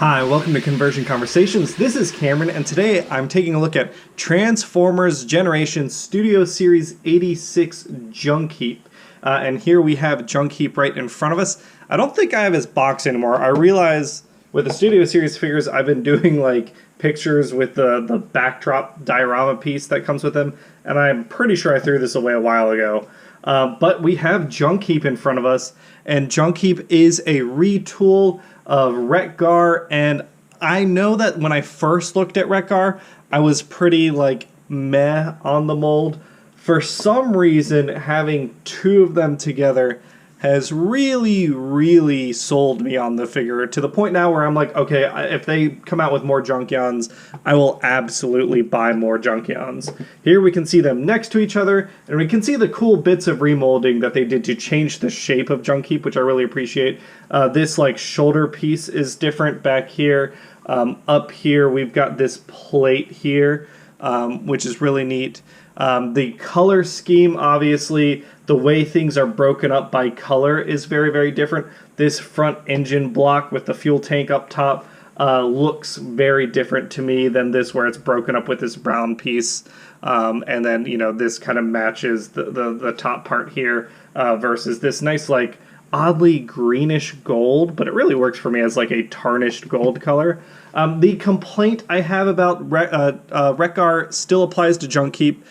Hi, welcome to Conversion Conversations. This is Cameron, and today I'm taking a look at Transformers Generation Studio Series 86 Junkheap. And here we have Junkheap right in front of us. I don't think I have his box anymore. I realize with the Studio Series figures, I've been doing like pictures with the backdrop diorama piece that comes with them, and I'm pretty sure I threw this away a while ago. But we have Junkheap in front of us, and Junkheap is a retool of Wreckgar, and I know that when I first looked at Wreckgar, I was pretty like meh on the mold. For some reason, having two of them together has really sold me on the figure, to the point now where I'm like, okay, if they come out with more Junkions, I will absolutely buy more Junkions. Here we can see them next to each other, and we can see the cool bits of remolding that they did to change the shape of Junkheap, which I really appreciate. This like shoulder piece is different back here. Up here we've got this plate here, which is really neat. The color scheme, obviously, the way things are broken up by color is very different. This front engine block with the fuel tank up top looks very different to me than this where it's broken up with this brown piece. And then, you know, this kind of matches the top part here versus this nice, like, oddly greenish gold, but it really works for me as like a tarnished gold color. The complaint I have about Wreckgar still applies to Junkheap.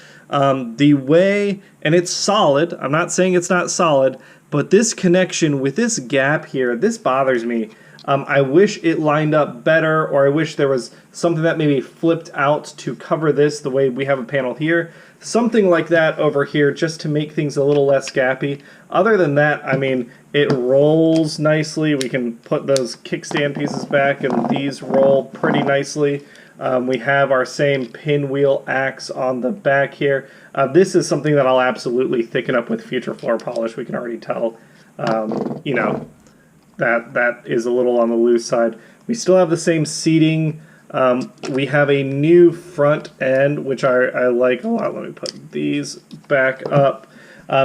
The way, and it's solid, I'm not saying it's not solid, but this connection with this gap here, this bothers me. I wish it lined up better, or I wish there was something that maybe flipped out to cover this the way we have a panel here. Something like that over here just to make things a little less gappy. Other than that, I mean, it rolls nicely. We can put those kickstand pieces back, and these roll pretty nicely. We have our same pinwheel axe on the back here. This is something that I'll absolutely thicken up with future floor polish. We can already tell, you know, that is a little on the loose side. We still have the same seating. We have a new front end, which I like a lot. Let me put these back up.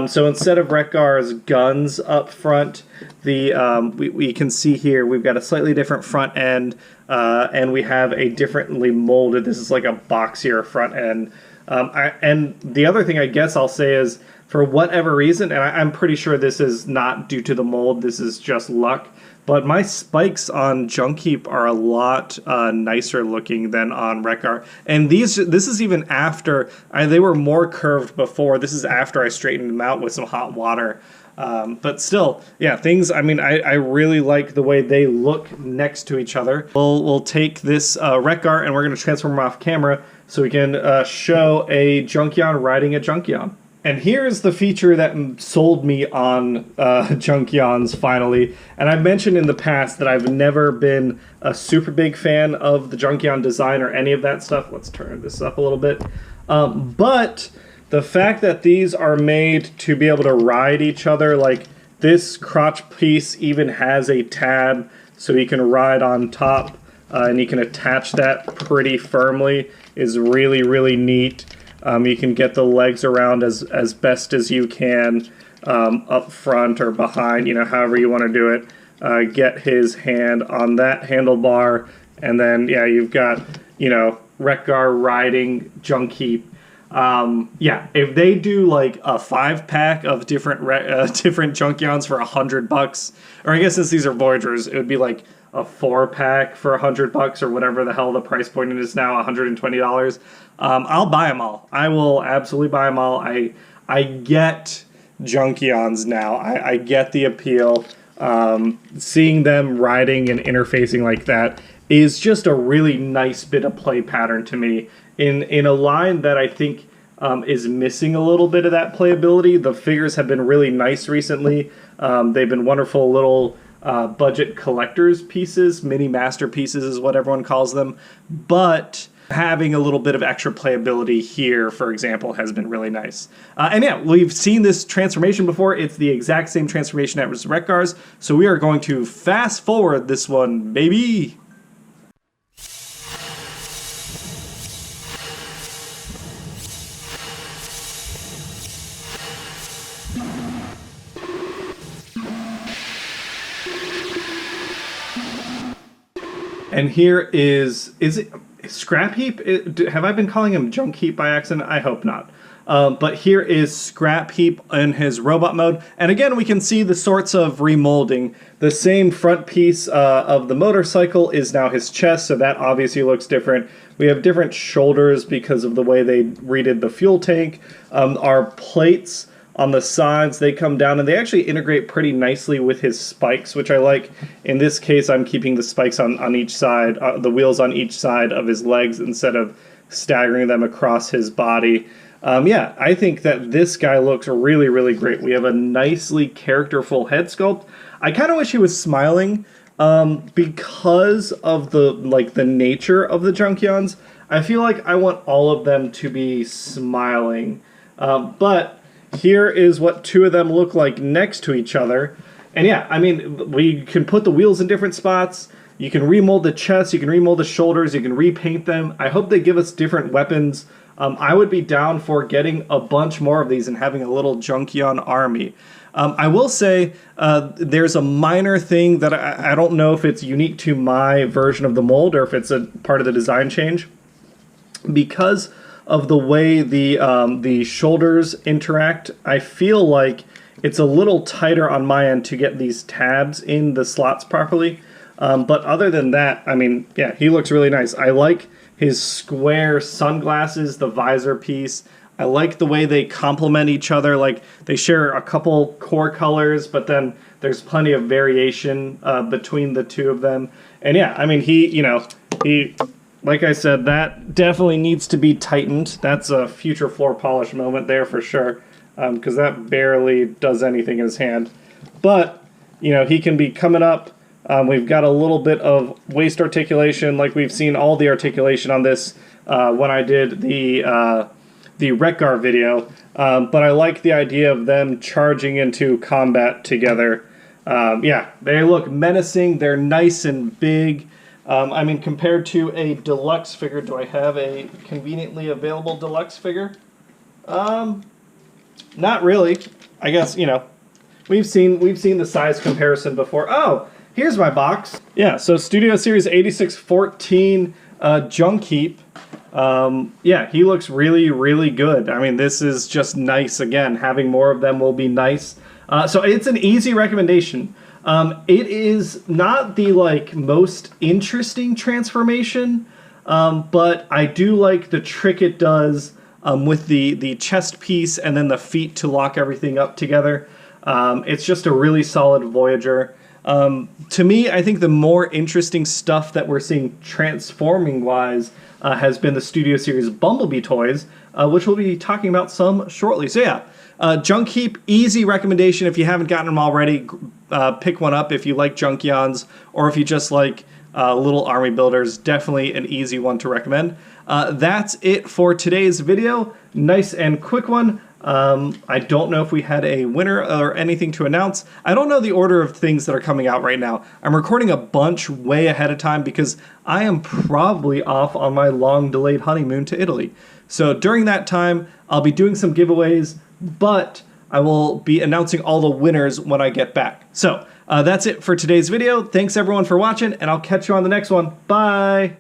So instead of Wreckgar's guns up front, we can see here we've got a slightly different front end, and we have a differently molded, this is like a boxier front end. And the other thing I guess I'll say is, for whatever reason, and I'm pretty sure this is not due to the mold, this is just luck, but my spikes on Junkheap are a lot nicer looking than on Wreckgar. And this is even after, they were more curved before. This is after I straightened them out with some hot water. But still, yeah, things, I mean, I really like the way they look next to each other. We'll take this Wreckgar and we're going to transform them off camera so we can show a Junkion riding a Junkion. And here's the feature that sold me on Junkions finally. And I've mentioned in the past that I've never been a super big fan of the Junkion design or any of that stuff. Let's turn this up a little bit. But the fact that these are made to be able to ride each other, like this crotch piece even has a tab so you can ride on top and you can attach that pretty firmly, is really neat. You can get the legs around as best as you can up front or behind, you know, however you want to do it. Get his hand on that handlebar, and then, yeah, you've got, you know, Wreckgar riding Junkheap. Yeah, if they do like a 5-pack of different Junkions for $100, or I guess since these are Voyagers, it would be like a 4-pack for $100 or whatever the hell the price point is now, $120. I'll buy them all. I will absolutely buy them all. I get Junkions now. I get the appeal. Seeing them riding and interfacing like that is just a really nice bit of play pattern to me. In a line that I think is missing a little bit of that playability. The figures have been really nice recently. They've been wonderful little budget collector's pieces, mini masterpieces is what everyone calls them. But having a little bit of extra playability here, for example, has been really nice. And yeah, we've seen this transformation before. It's the exact same transformation as Wreckgar's. So we are going to fast forward this one, baby. And here is it Scrap Heap? Have I been calling him Junk Heap by accident? I hope not. But here is Scrap Heap in his robot mode. And again, we can see the sorts of remolding. The same front piece of the motorcycle is now his chest, so that obviously looks different. We have different shoulders because of the way they redid the fuel tank. Our plates on the sides, they come down and they actually integrate pretty nicely with his spikes, which I like. In this case, I'm keeping the spikes on each side, the wheels on each side of his legs instead of staggering them across his body. Yeah, I think that this guy looks really, really great. We have a nicely characterful head sculpt. I kind of wish he was smiling because of the nature of the Junkions. I feel like I want all of them to be smiling. But here is what two of them look like next to each other. And yeah, I mean, we can put the wheels in different spots. You can remold the chest, you can remold the shoulders, you can repaint them. I hope they give us different weapons. I would be down for getting a bunch more of these and having a little Junkion army. I will say there's a minor thing that I don't know if it's unique to my version of the mold or if it's a part of the design change. Because of the way the shoulders interact, I feel like it's a little tighter on my end to get these tabs in the slots properly. But other than that, I mean, yeah, he looks really nice. I like his square sunglasses, the visor piece. I like the way they complement each other. Like, they share a couple core colors, but then there's plenty of variation between the two of them. And yeah, I mean, he, like I said, that definitely needs to be tightened. That's a future floor polish moment there for sure, because that barely does anything in his hand. But, he can be coming up. We've got a little bit of waist articulation, like we've seen all the articulation on this when I did the Wreckgar video. But I like the idea of them charging into combat together. Yeah, they look menacing. They're nice and big. I mean, compared to a deluxe figure, do I have a conveniently available deluxe figure? Not really. I guess, we've seen the size comparison before. Oh, here's my box. Yeah, so Studio Series 8614 Junkiep. Yeah, he looks really, really good. I mean, this is just nice. Again, having more of them will be nice. So it's an easy recommendation. It is not the most interesting transformation, but I do like the trick it does with the chest piece and then the feet to lock everything up together. It's just a really solid Voyager. To me, I think the more interesting stuff that we're seeing transforming-wise has been the Studio Series Bumblebee toys, which we'll be talking about some shortly. So yeah, Junkiep, easy recommendation if you haven't gotten them already. Pick one up if you like Junkions, or if you just like little army builders. Definitely an easy one to recommend. That's it for today's video. Nice and quick one. I don't know if we had a winner or anything to announce. I don't know the order of things that are coming out right now. I'm recording a bunch way ahead of time because I am probably off on my long-delayed honeymoon to Italy. So during that time, I'll be doing some giveaways, but I will be announcing all the winners when I get back. So that's it for today's video. Thanks everyone for watching, and I'll catch you on the next one. Bye!